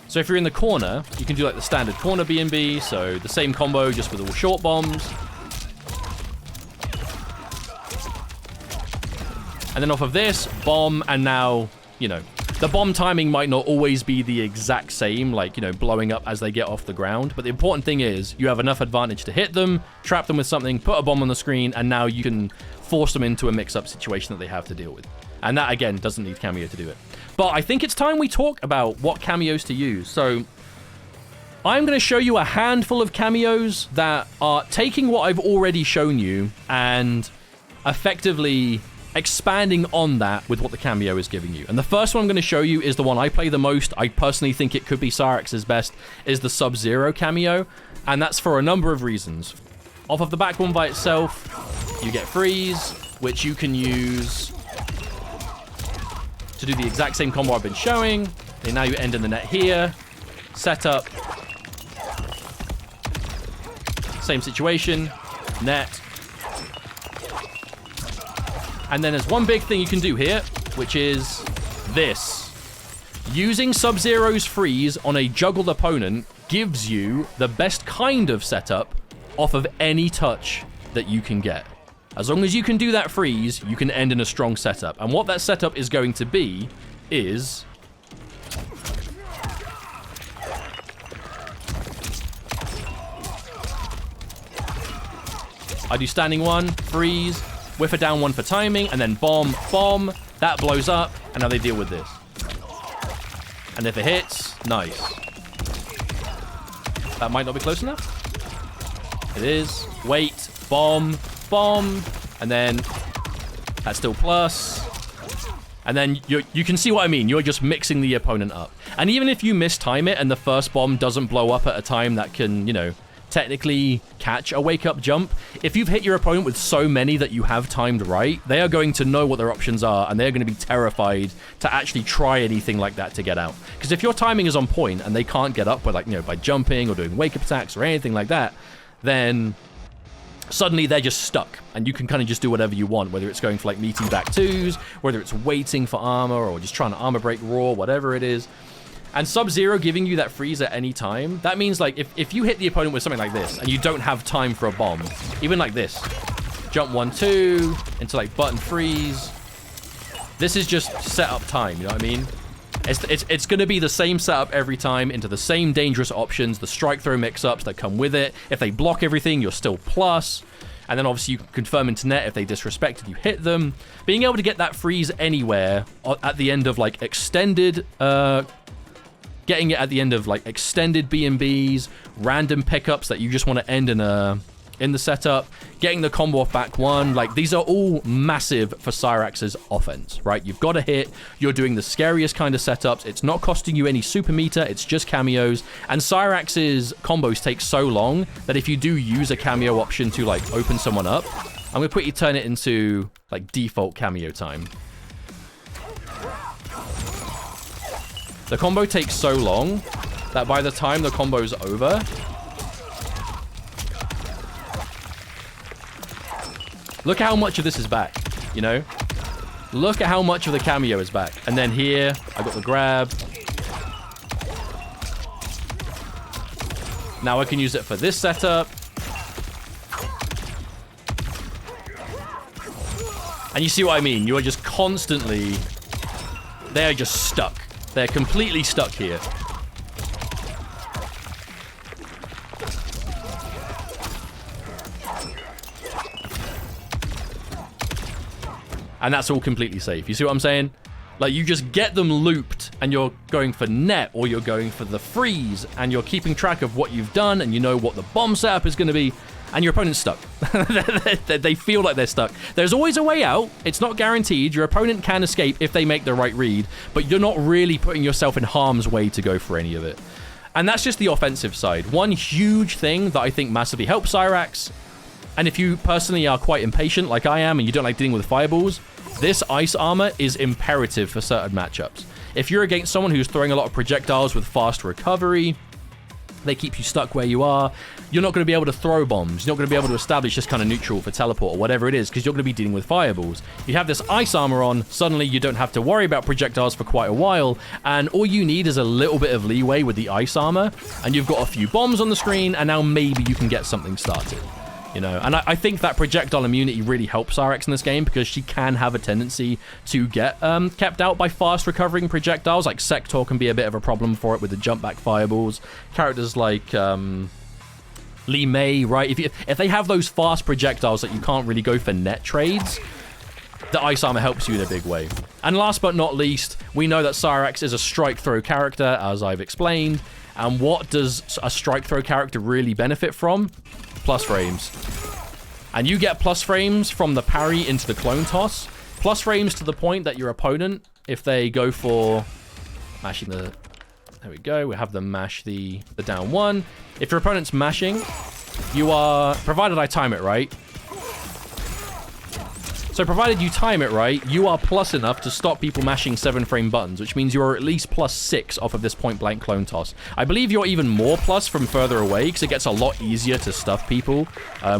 Speaker 1: So if you're in the corner, you can do like the standard corner B&B, so the same combo just with all short bombs. And then off of this, bomb, and now, you know, the bomb timing might not always be the exact same, like, you know, blowing up as they get off the ground. But the important thing is you have enough advantage to hit them, trap them with something, put a bomb on the screen, and now you can force them into a mix-up situation that they have to deal with. And that, again, doesn't need cameo to do it. But I think it's time we talk about what cameos to use. So I'm going to show you a handful of cameos that are taking what I've already shown you and effectively expanding on that with what the cameo is giving you. And the first one I'm going to show you is the one I play the most. I personally think it could be Cyrax's best, is the Sub-Zero cameo. And that's for a number of reasons. Off of the back one by itself, you get freeze, which you can use to do the exact same combo I've been showing. Okay, now you end in the net here. Setup. Same situation. Net. And then there's one big thing you can do here, which is this. Using Sub-Zero's freeze on a juggled opponent gives you the best kind of setup off of any touch that you can get. As long as you can do that freeze, you can end in a strong setup. And what that setup is going to be is... I do standing one, freeze, whiff a down one for timing, and then bomb, bomb. That blows up, and now they deal with this. And if it hits, nice. That might not be close enough. It is. Wait, bomb, bomb, and then that's still plus. And then you can see what I mean. You're just mixing the opponent up. And even if you mistime it and the first bomb doesn't blow up at a time that can, you know, technically catch a wake-up jump, if you've hit your opponent with so many that you have timed right, they are going to know what their options are, and they're going to be terrified to actually try anything like that to get out. Because if your timing is on point and they can't get up by, like, you know, by jumping or doing wake-up attacks or anything like that, then suddenly they're just stuck, and you can kind of just do whatever you want, whether it's going for like meaty back twos, whether it's waiting for armor, or just trying to armor break raw, whatever it is. And Sub-Zero giving you that freeze at any time, that means like if you hit the opponent with something like this and you don't have time for a bomb, even like this, jump 1-2 into like button freeze, this is just setup time, you know what I mean? It's going to be the same setup every time into the same dangerous options, the strike throw mix-ups that come with it. If they block everything, you're still plus. And then obviously you can confirm into net if they disrespected, you hit them. Being able to get that freeze anywhere at the end of like extended, getting it at the end of like extended B&Bs, random pickups that you just want to end in the setup, getting the combo off back one, like these are all massive for Cyrax's offense, right? You've got to hit, you're doing the scariest kind of setups, it's not costing you any super meter, it's just cameos, and Cyrax's combos take so long that if you do use a cameo option to like open someone up, I'm gonna quickly turn it into like default cameo time. The combo takes so long that by the time the combo's over, look at how much of this is back, you know? Look at how much of the cameo is back. And then here, I got the grab. Now I can use it for this setup. And you see what I mean? You are just constantly... They are just stuck. They're completely stuck here. And that's all completely safe. You see what I'm saying? Like, you just get them looped, and you're going for net, or you're going for the freeze, and you're keeping track of what you've done, and you know what the bomb setup is going to be, and your opponent's stuck. They feel like they're stuck. There's always a way out. It's not guaranteed. Your opponent can escape if they make the right read, but you're not really putting yourself in harm's way to go for any of it. And that's just the offensive side. One huge thing that I think massively helps Cyrax, and if you personally are quite impatient like I am and you don't like dealing with fireballs, this ice armor is imperative for certain matchups. If you're against someone who's throwing a lot of projectiles with fast recovery, they keep you stuck where you are, you're not going to be able to throw bombs, you're not going to be able to establish this kind of neutral for teleport or whatever it is, because you're going to be dealing with fireballs. If you have this ice armor on, suddenly you don't have to worry about projectiles for quite a while, and all you need is a little bit of leeway with the ice armor, and you've got a few bombs on the screen, and now maybe you can get something started. You know, and I think that projectile immunity really helps Cyrax in this game, because she can have a tendency to get kept out by fast recovering projectiles. Like Sector can be a bit of a problem for it with the jump back fireballs. Characters like Lee May, right? If they have those fast projectiles that you can't really go for net trades, the ice armor helps you in a big way. And last but not least, we know that Cyrax is a strike throw character, as I've explained. And what does a strike throw character really benefit from? Plus frames. And you get plus frames from the parry into the clone toss. Plus frames to the point that your opponent, if they go for mashing the... There we go. We have them mash the down one. If your opponent's mashing, you are... Provided I time it right. So provided you time it right, you are plus enough to stop people mashing 7-frame buttons, which means you're at least +6 off of this point-blank clone toss. I believe you're even more plus from further away, because it gets a lot easier to stuff people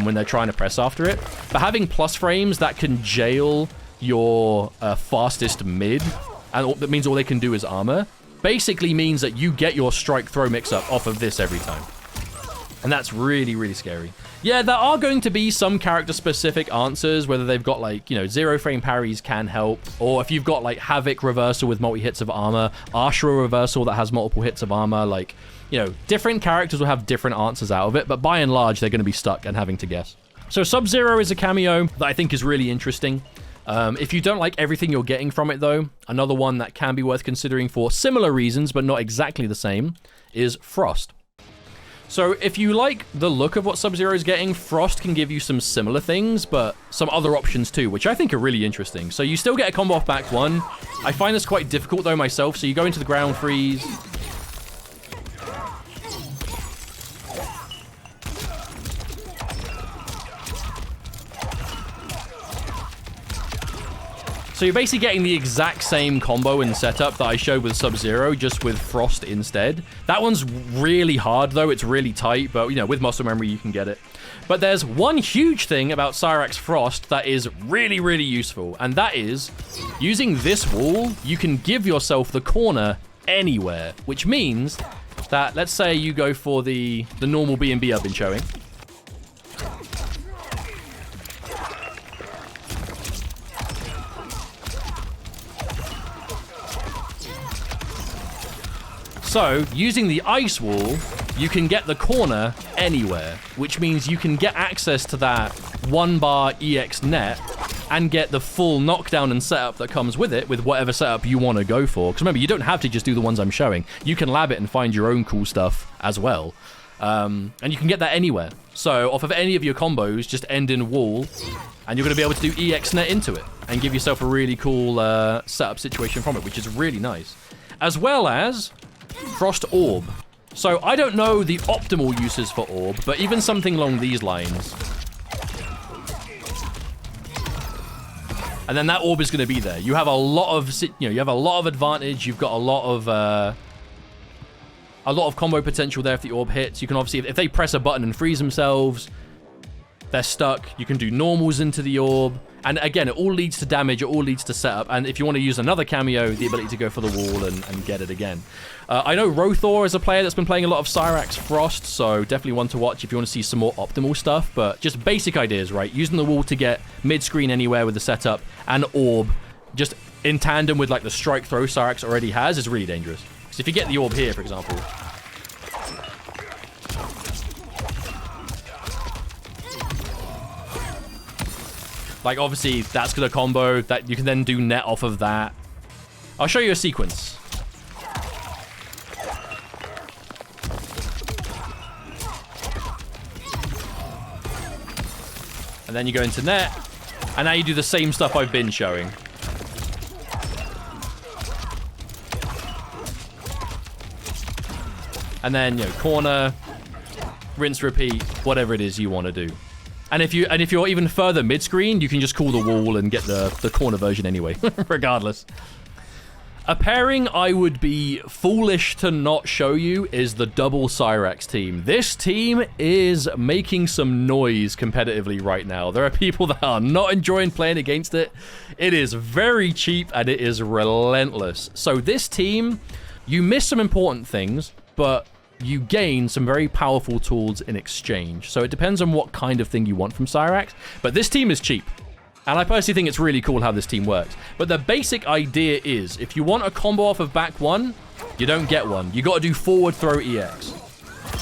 Speaker 1: when they're trying to press after it. But having plus frames, that can jail your fastest mid, and that means all they can do is armor, basically means that you get your strike throw mix-up off of this every time. And that's really, really scary. Yeah, there are going to be some character-specific answers, whether they've got, like, you know, 0-frame parries can help, or if you've got, like, Havoc reversal with multi-hits of armor, Ashura reversal that has multiple hits of armor, like, you know, different characters will have different answers out of it, but by and large, they're going to be stuck and having to guess. So Sub-Zero is a cameo that I think is really interesting. If you don't like everything you're getting from it, though, another one that can be worth considering for similar reasons, but not exactly the same, is Frost. So if you like the look of what Sub-Zero is getting, Frost can give you some similar things, but some other options too, which I think are really interesting. So you still get a combo off back one. I find this quite difficult though myself. So you go into the ground freeze. So you're basically getting the exact same combo and setup that I showed with Sub-Zero, just with Frost instead. That one's really hard, though. It's really tight, but, you know, with muscle memory, you can get it. But there's one huge thing about Cyrax Frost that is really, really useful, and that is, using this wall, you can give yourself the corner anywhere, which means that, let's say you go for the normal B&B I've been showing. So, using the ice wall, you can get the corner anywhere, which means you can get access to that 1-bar EX net and get the full knockdown and setup that comes with it with whatever setup you want to go for. Because remember, you don't have to just do the ones I'm showing. You can lab it and find your own cool stuff as well. And you can get that anywhere. So, off of any of your combos, just end in wall, and you're going to be able to do EX net into it and give yourself a really cool setup situation from it, which is really nice. As well as Frost Orb. So I don't know the optimal uses for Orb, but even something along these lines. And then that Orb is going to be there. You have a lot of, you have a lot of advantage. You've got a lot of combo potential there if the Orb hits. You can obviously, if they press a button and freeze themselves, they're stuck. You can do normals into the Orb. And again, it all leads to damage, it all leads to setup, and if you want to use another cameo, the ability to go for the wall and get it again. I know Rothor is a player that's been playing a lot of Cyrax Frost, so definitely one to watch if you want to see some more optimal stuff, but just basic ideas, right? Using the wall to get mid-screen anywhere with the setup, and Orb, just in tandem with like the strike throw Cyrax already has, is really dangerous. Because if you get the Orb here, for example, like, obviously, that's going to combo. That you can then do net off of that. I'll show you a sequence. And then you go into net. And now you do the same stuff I've been showing. And then, corner, rinse, repeat, whatever it is you want to do. And if you're even further mid-screen, you can just call the wall and get the corner version anyway, regardless. A pairing I would be foolish to not show you is the double Cyrax team. This team is making some noise competitively right now. There are people that are not enjoying playing against it. It is very cheap and it is relentless. So this team, you miss some important things, but you gain some very powerful tools in exchange. So it depends on what kind of thing you want from Cyrax, but this team is cheap. And I personally think it's really cool how this team works. But the basic idea is, if you want a combo off of back one, you don't get one. You got to do forward throw EX.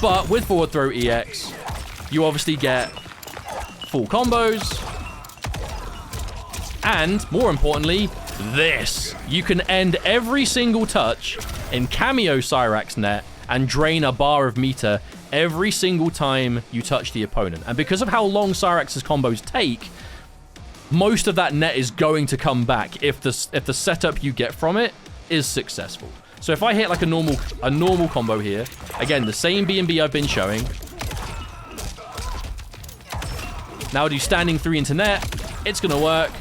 Speaker 1: But with forward throw EX, you obviously get full combos. And more importantly, this. You can end every single touch in Cameo Cyrax net and drain a bar of meter every single time you touch the opponent. And because of how long Cyrax's combos take, most of that net is going to come back if the setup you get from it is successful. So if I hit like a normal combo here, again, the same B&B I've been showing. Now I do standing 3 into net, it's gonna work.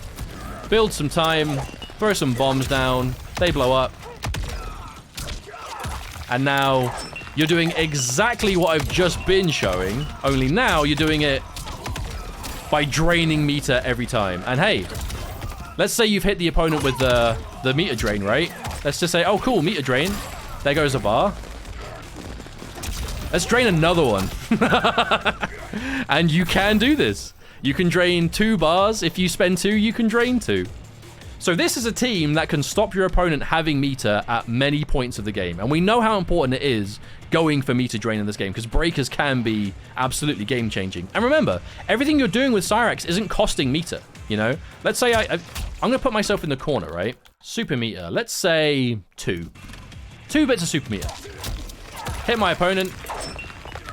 Speaker 1: build some time, throw some bombs down, they blow up. And now you're doing exactly what I've just been showing, only now you're doing it by draining meter every time. And hey, let's say you've hit the opponent with the meter drain, right? Let's just say, oh cool, meter drain. There goes a bar. Let's drain another one. And you can do this. You can drain 2 bars. If you spend 2, you can drain 2. So this is a team that can stop your opponent having meter at many points of the game. And we know how important it is going for meter drain in this game, because breakers can be absolutely game-changing. And remember, everything you're doing with Cyrax isn't costing meter, you know? Let's say I'm going to put myself in the corner, right? Super meter. Let's say 2. 2 bits of super meter. Hit my opponent.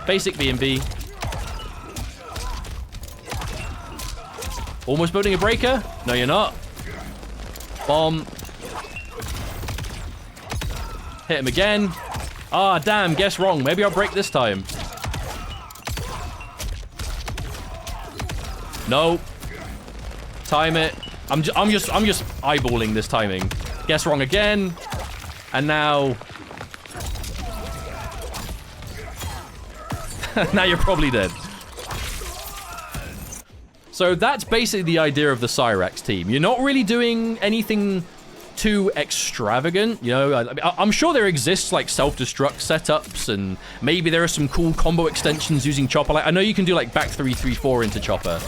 Speaker 1: Basic B&B. Almost building a breaker. No, you're not. Bomb. Hit him again. Ah, damn, guess wrong. Maybe I'll break this time. No. Time it. I'm just eyeballing this timing. Guess wrong again. And now... now you're probably dead. So that's basically the idea of the Cyrax team. You're not really doing anything too extravagant, you know. I'm sure there exists like self-destruct setups, and maybe there are some cool combo extensions using Chopper. Like I know you can do like back 3-3-4 into Chopper,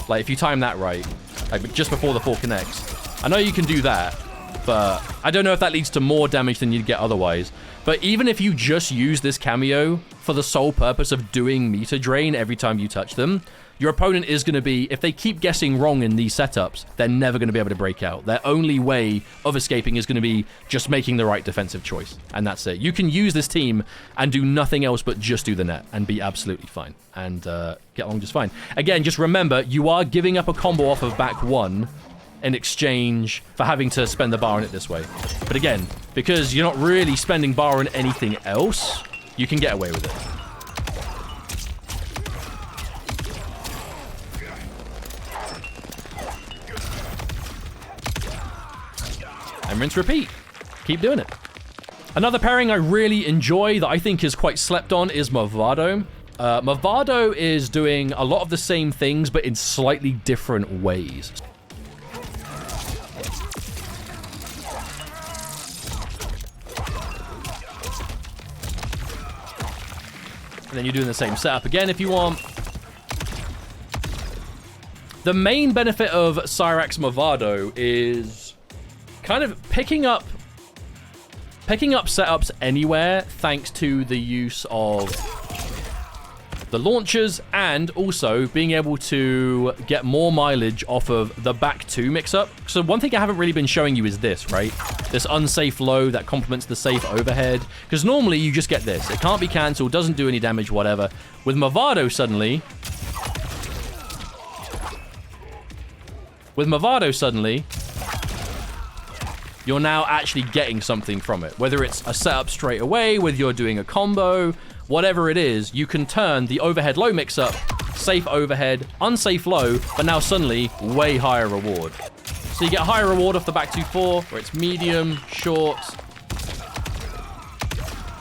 Speaker 1: like if you time that right, like just before the 4 connects. I know you can do that, but I don't know if that leads to more damage than you'd get otherwise. But even if you just use this cameo for the sole purpose of doing meter drain every time you touch them, your opponent is going to be, if they keep guessing wrong in these setups, they're never going to be able to break out. Their only way of escaping is going to be just making the right defensive choice. And that's it. You can use this team and do nothing else but just do the net and be absolutely fine. And get along just fine. Again, just remember, you are giving up a combo off of back 1 in exchange for having to spend the bar on it this way. But again, because you're not really spending bar on anything else, you can get away with it. And rinse, repeat. Keep doing it. Another pairing I really enjoy that I think is quite slept on is Movado. Movado is doing a lot of the same things, but in slightly different ways. And then you're doing the same setup again if you want. The main benefit of Cyrax Movado is kind of picking up setups anywhere thanks to the use of the launchers, and also being able to get more mileage off of the back 2 mix-up. So one thing I haven't really been showing you is this, right? This unsafe low that complements the safe overhead. Because normally you just get this. It can't be cancelled, doesn't do any damage, whatever. With Movado suddenly... you're now actually getting something from it. Whether it's a setup straight away, whether you're doing a combo, whatever it is, you can turn the overhead low mix-up, safe overhead, unsafe low, but now suddenly way higher reward. So you get higher reward off the back 2-4, where it's medium, short,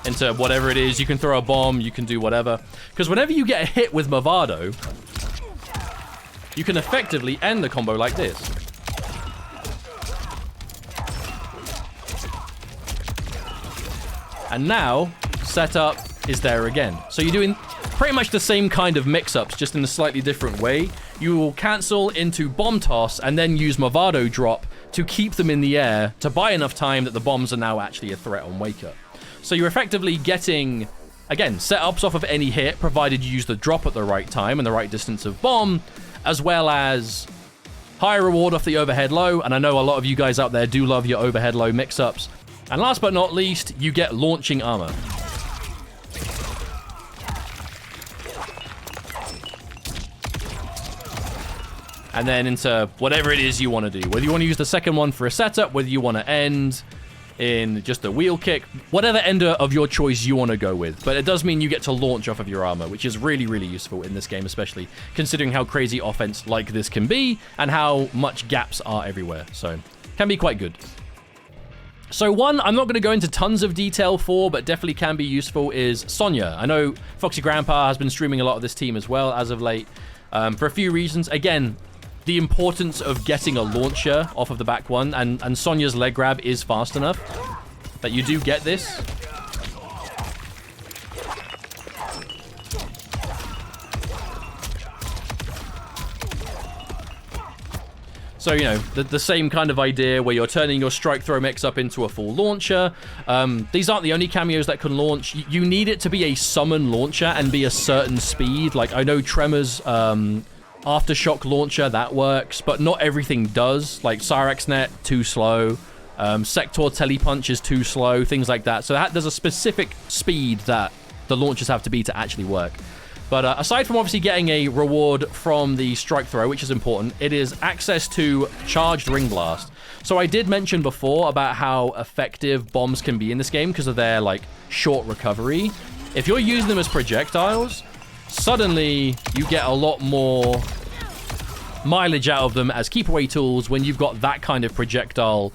Speaker 1: into whatever it is. You can throw a bomb, you can do whatever. Because whenever you get a hit with Movado, you can effectively end the combo like this. And now, setup is there again. So you're doing pretty much the same kind of mix-ups, just in a slightly different way. You will cancel into bomb toss and then use Movado drop to keep them in the air to buy enough time that the bombs are now actually a threat on wake up. So you're effectively getting, again, setups off of any hit, provided you use the drop at the right time and the right distance of bomb, as well as higher reward off the overhead low. And I know a lot of you guys out there do love your overhead low mix-ups. And last but not least, you get launching armor. And then into whatever it is you want to do. Whether you want to use the second one for a setup, whether you want to end, in just a wheel kick, whatever ender of your choice you want to go with. But it does mean you get to launch off of your armor, which is really, really useful in this game, especially considering how crazy offense like this can be and how much gaps are everywhere. So, can be quite good. So one, I'm not going to go into tons of detail for, but definitely can be useful, is Sonya. I know Foxy Grandpa has been streaming a lot of this team as well as of late, for a few reasons. Again, the importance of getting a launcher off of the back one, and Sonya's leg grab is fast enough that you do get this. So, you know, the same kind of idea where you're turning your strike throw mix up into a full launcher. These aren't the only cameos that can launch. You need it to be a summon launcher and be a certain speed. Like, I know Tremor's Aftershock launcher, that works, but not everything does. Like, Cyrax net, too slow. Sector Telepunch is too slow, things like that. So there's a specific speed that the launchers have to be to actually work. But aside from obviously getting a reward from the strike throw, which is important, it is access to charged ring blast. So I did mention before about how effective bombs can be in this game because of their, like, short recovery. If you're using them as projectiles, suddenly you get a lot more mileage out of them as keep away tools when you've got that kind of projectile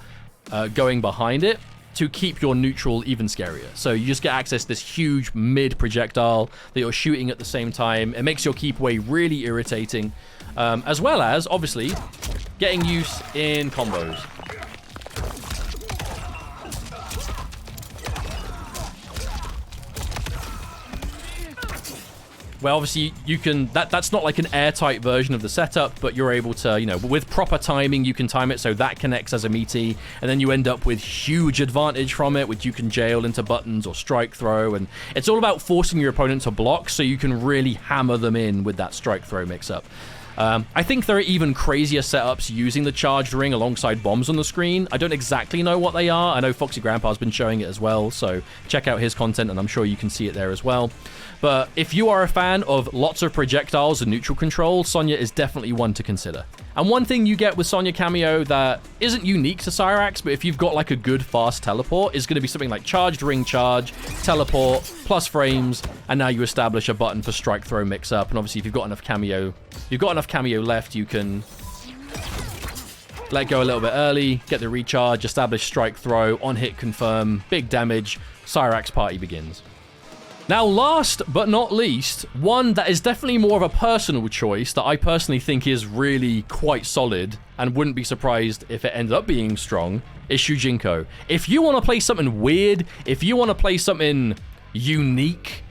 Speaker 1: going behind it to keep your neutral even scarier. So you just get access to this huge mid projectile that you're shooting at the same time. It makes your keep away really irritating, as well as obviously getting use in combos. Well, obviously, you can... That's not like an airtight version of the setup, but you're able to, you know, with proper timing, you can time it so that connects as a meaty, and then you end up with huge advantage from it, which you can jail into buttons or strike throw, and it's all about forcing your opponent to block so you can really hammer them in with that strike throw mix-up. I think there are even crazier setups using the charged ring alongside bombs on the screen. I don't exactly know what they are. I know Foxy Grandpa's been showing it as well, so check out his content, and I'm sure you can see it there as well. But if you are a fan of lots of projectiles and neutral control, Sonya is definitely one to consider. And one thing you get with Sonya Cameo that isn't unique to Cyrax, but if you've got like a good fast teleport, is going to be something like charged ring charge, teleport, plus frames, and now you establish a button for strike throw mix up. And obviously if you've got enough cameo left, you can let go a little bit early, get the recharge, establish strike throw, on hit confirm, big damage, Cyrax party begins. Now, last but not least, one that is definitely more of a personal choice that I personally think is really quite solid and wouldn't be surprised if it ended up being strong, is Shujinko. If you want to play something weird, if you want to play something unique,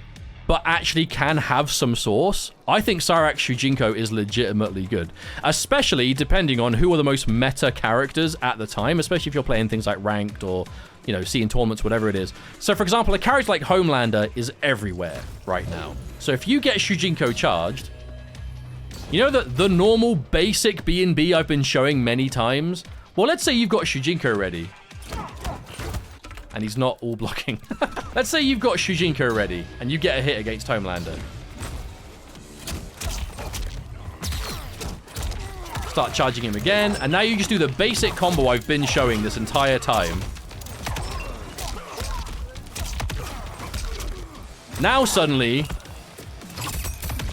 Speaker 1: but actually can have some source, I think Cyrax Shujinko is legitimately good. Especially depending on who are the most meta characters at the time, especially if you're playing things like Ranked or, you know, seeing tournaments, whatever it is. So, for example, a character like Homelander is everywhere right now. So if you get Shujinko charged, you know that the normal basic B&B I've been showing many times? Well, let's say you've got Shujinko ready. And he's not all blocking. Let's say you've got Shujinko ready, and you get a hit against Homelander. Start charging him again, and now you just do the basic combo I've been showing this entire time. Now suddenly,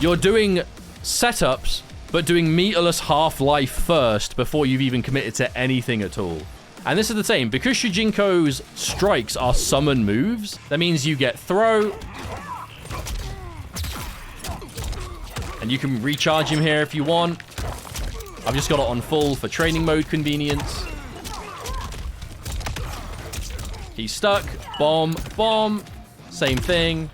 Speaker 1: you're doing setups, but doing meterless half-life first before you've even committed to anything at all. And this is the same. Because Shujinko's strikes are summon moves, that means you get throw. And you can recharge him here if you want. I've just got it on full for training mode convenience. He's stuck. Bomb, bomb. Same thing.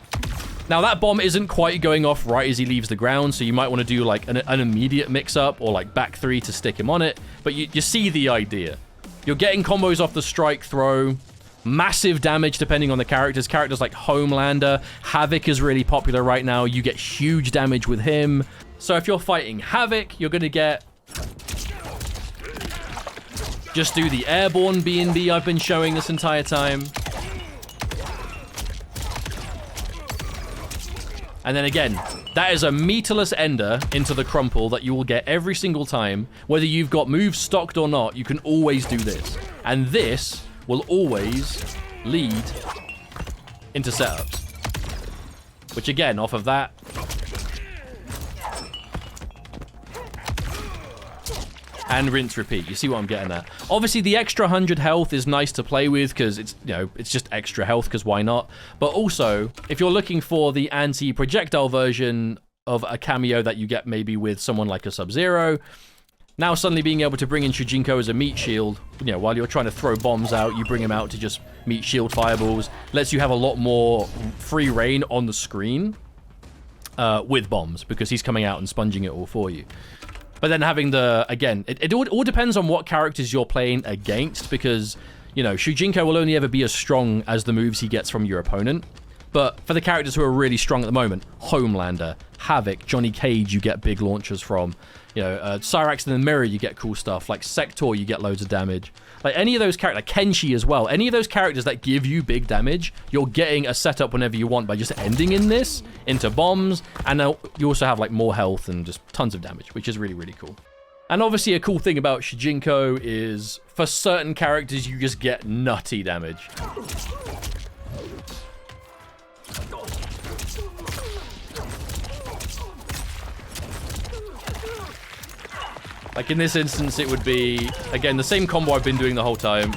Speaker 1: Now, that bomb isn't quite going off right as he leaves the ground, so you might want to do like an immediate mix-up or like back three to stick him on it. But you see the idea. You're getting combos off the strike throw. Massive damage depending on the characters. Characters like Homelander. Havoc is really popular right now. You get huge damage with him. So if you're fighting Havoc, you're going to get... just do the airborne B&B I've been showing this entire time. And then again, that is a meterless ender into the crumple that you will get every single time. Whether you've got moves stocked or not, you can always do this. And this will always lead into setups. Which again, off of that, and rinse repeat. You see what I'm getting at? Obviously, the extra 100 health is nice to play with because it's, you know, it's just extra health because why not? But also, if you're looking for the anti-projectile version of a cameo that you get maybe with someone like a Sub-Zero, now suddenly being able to bring in Shujinko as a meat shield, you know, while you're trying to throw bombs out, you bring him out to just meat shield fireballs, lets you have a lot more free reign on the screen with bombs because he's coming out and sponging it all for you. But then having the, again, it all depends on what characters you're playing against because, you know, Shujinko will only ever be as strong as the moves he gets from your opponent. But for the characters who are really strong at the moment, Homelander, Havoc, Johnny Cage, you get big launchers from. You know, Cyrax in the Mirror, you get cool stuff. Like Sector, you get loads of damage. Like any of those characters, like Kenshi as well, any of those characters that give you big damage, you're getting a setup whenever you want by just ending in this into bombs. And now you also have like more health and just tons of damage, which is really, really cool. And obviously a cool thing about Shujinko is for certain characters, you just get nutty damage. Like in this instance, it would be, again, the same combo I've been doing the whole time.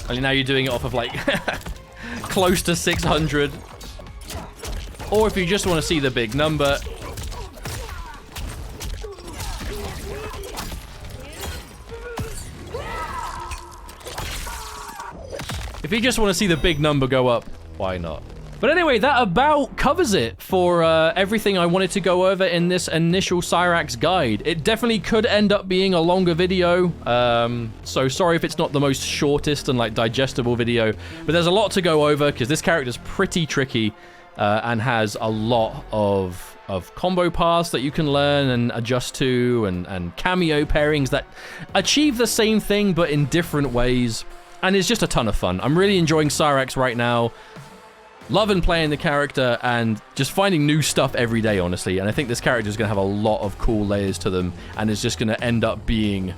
Speaker 1: Only now you're doing it off of like close to 600. Or if you just want to see the big number. If you just want to see the big number go up, why not? But anyway, that about covers it for everything I wanted to go over in this initial Cyrax guide. It definitely could end up being a longer video, so sorry if it's not the most shortest and like digestible video, but there's a lot to go over because this character's pretty tricky and has a lot of combo paths that you can learn and adjust to and cameo pairings that achieve the same thing but in different ways, and it's just a ton of fun. I'm really enjoying Cyrax right now. Loving playing the character and just finding new stuff every day, honestly. And I think this character is going to have a lot of cool layers to them and is just going to end up being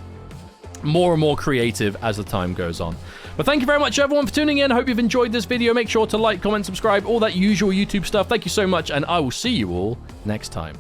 Speaker 1: more and more creative as the time goes on. But thank you very much, everyone, for tuning in. I hope you've enjoyed this video. Make sure to like, comment, subscribe, all that usual YouTube stuff. Thank you so much, and I will see you all next time.